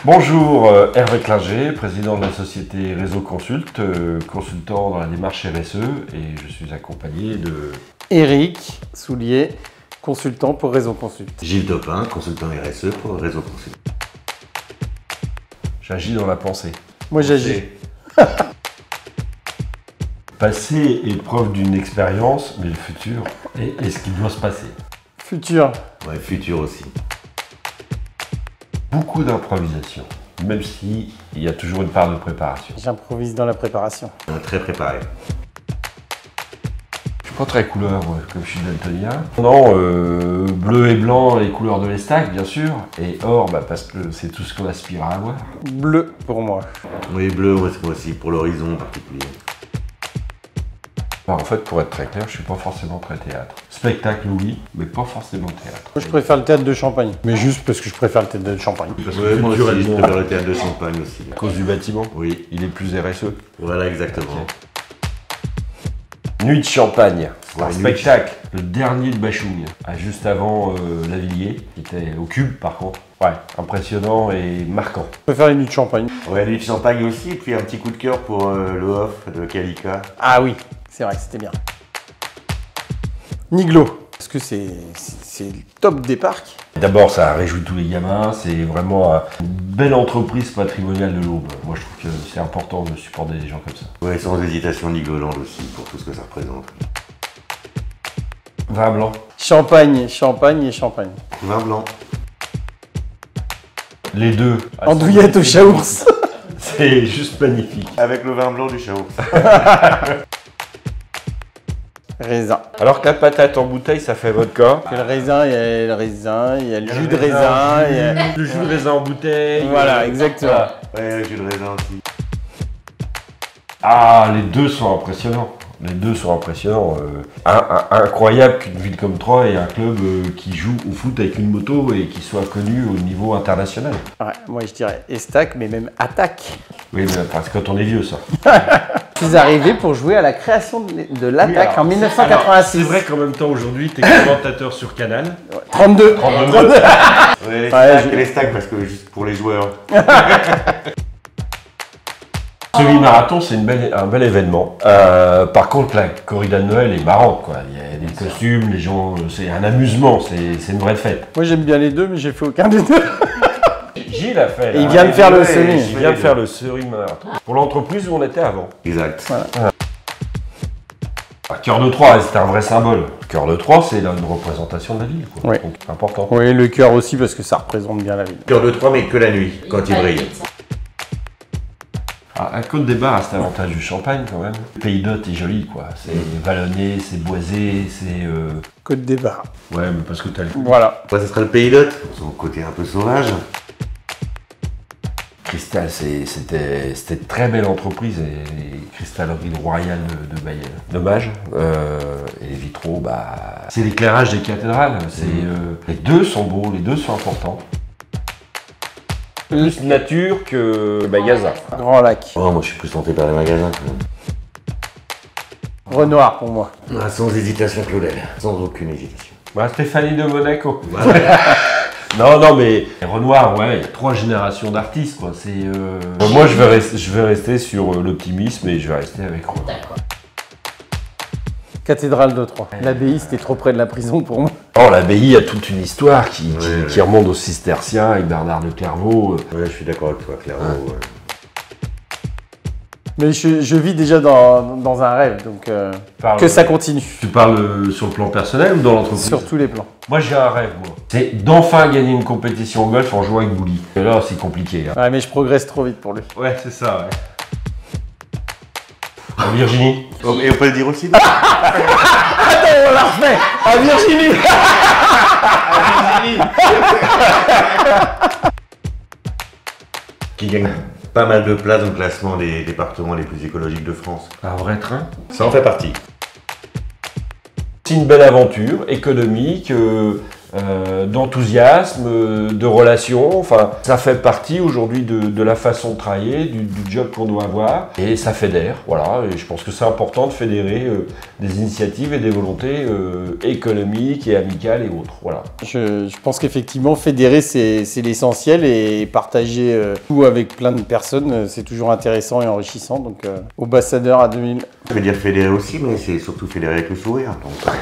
Bonjour, Hervé Klinger, président de la société Réseau Consult, consultant dans la démarche RSE, et je suis accompagné de Éric Soulier, consultant pour Réseau Consult. Gilles Topin, consultant RSE pour Réseau Consult. J'agis dans la pensée. Moi j'agis. Passé est preuve d'une expérience, mais le futur est ce qui doit se passer. Futur. Ouais, futur aussi. Beaucoup d'improvisation, même s'il y a toujours une part de préparation. J'improvise dans la préparation. Très préparé. Je suis pas très couleur, moi, comme je suis daltonien. Non, bleu et blanc, les couleurs de l'Estac, bien sûr, et or, parce que c'est tout ce qu'on aspire à avoir. Bleu pour moi. Oui, bleu, moi aussi, pour l'horizon en particulier. En fait, pour être très clair, je suis pas forcément très théâtre. Spectacle, oui, mais pas forcément théâtre. Moi je préfère le théâtre de Champagne. Mais juste parce que je préfère le théâtre de Champagne. Parce Ouais, moi aussi, je culturellement, préfère le théâtre de Champagne aussi. à cause du bâtiment, Oui, il est plus RSE. voilà, exactement. Nuit de Champagne, Ouais, un Nuit de spectacle, le dernier de Bachung, juste avant Lavilliers, qui était au Cube par contre. Ouais, impressionnant et marquant. Je préfère les nuits de Champagne. Ouais, Nuit de Champagne aussi, puis un petit coup de cœur pour le off de Kalika. Ah oui, c'est vrai que c'était bien. Niglo. Parce que c'est le top des parcs. D'abord, ça réjouit tous les gamins, c'est vraiment une belle entreprise patrimoniale de l'Aube. Moi, je trouve que c'est important de supporter des gens comme ça. Ouais, sans hésitation, Nigloland aussi, pour tout ce que ça représente. Vin blanc. Champagne, Champagne et Champagne. Vin blanc. Les deux. Andouillette au chaours. C'est juste magnifique. Avec le vin blanc du Chaours. Raisin. Alors que la patate en bouteille, ça fait vodka. Que le raisin, il y a le raisin, il y a le jus de raisin. Il y a... Le jus de raisin en bouteille. Voilà, exactement. Ouais, le jus de raisin aussi. Ah, les deux sont impressionnants. Les deux sont impressionnants. Incroyable qu'une ville comme Troyes ait un club qui joue au foot avec une moto et qui soit connu au niveau international. Ouais, moi je dirais Estac, mais même Attaque. Oui, mais parce que quand on est vieux, ça. Ils arrivaient pour jouer à la création de l'Attaque en 1986. C'est vrai qu'en même temps, aujourd'hui, tu es commentateur sur Canal. 32. 32. Ouais, les stacks, parce que juste pour les joueurs. Semi-marathon, c'est un bel événement. Par contre, la corrida de Noël est marrante, quoi. Il y a des costumes, les gens, c'est un amusement, c'est une vraie fête. Moi j'aime bien les deux, mais j'ai fait aucun des deux. Gilles a fait. Et il vient de faire le semi. Il vient de faire le semi-marathon. Pour l'entreprise où on était avant. Exact. Voilà. Cœur de Troyes, c'était un vrai symbole. Cœur de Troyes, c'est une représentation de la ville, quoi. Oui. Donc, important. Oui, le cœur aussi, parce que ça représente bien la ville. Cœur de Troyes, mais que la nuit, quand il brille. À Côte des Barres, c'est l'avantage du Champagne, quand même. Le Pays d'Hôte est joli, quoi. C'est vallonné, c'est boisé, c'est... Côte des Barres. Ouais, mais parce que t'as le... Voilà. Ouais, ça sera le Pays d'Hôte, son côté un peu sauvage. Cristal, c'était une très belle entreprise, et Cristallerie Royale de Bayeux. Dommage. Et les vitraux, c'est l'éclairage des cathédrales. Les deux sont beaux, les deux sont importants. Plus nature que Gaza. Grand Lac. Oh, moi je suis plus tenté par les magasins quand même. Renoir pour moi. Ah, sans hésitation, Claudel. Sans aucune hésitation. Stéphanie de Monaco. Non, mais Renoir, ouais, il y a 3 générations d'artistes, quoi. Moi, je vais rester sur l'optimisme et je vais rester avec Renoir. Cathédrale de Troyes. L'abbaye, c'était trop près de la prison pour moi. Oh, l'abbaye a toute une histoire qui remonte aux Cisterciens avec Bernard de Clairvaux. Ouais, je suis d'accord avec toi, clairement. Ouais. Mais je vis déjà dans un rêve, donc que ça continue. Tu parles sur le plan personnel ou dans l'entreprise? Sur tous les plans. Moi, j'ai un rêve, moi. C'est d'enfin gagner une compétition au golf en jouant avec Bouli. Et là, c'est compliqué. Hein. Ouais, mais je progresse trop vite pour lui. Ouais, c'est ça, ouais. Virginie. Oh, et on peut le dire aussi. Attends, on la refait. À Virginie. Qui gagne pas mal de places dans le classement des départements les plus écologiques de France. Un vrai train. Ça en fait partie. C'est une belle aventure économique, d'enthousiasme, de relations. Enfin, ça fait partie aujourd'hui de la façon de travailler, du job qu'on doit avoir, et ça fédère. Voilà, et je pense que c'est important de fédérer des initiatives et des volontés économiques et amicales et autres. Voilà. Je pense qu'effectivement, fédérer, c'est l'essentiel, et partager tout avec plein de personnes, c'est toujours intéressant et enrichissant. Donc, ambassadeur à 2000. Ça veut dire fédérer aussi, mais c'est surtout fédérer avec le sourire. Donc...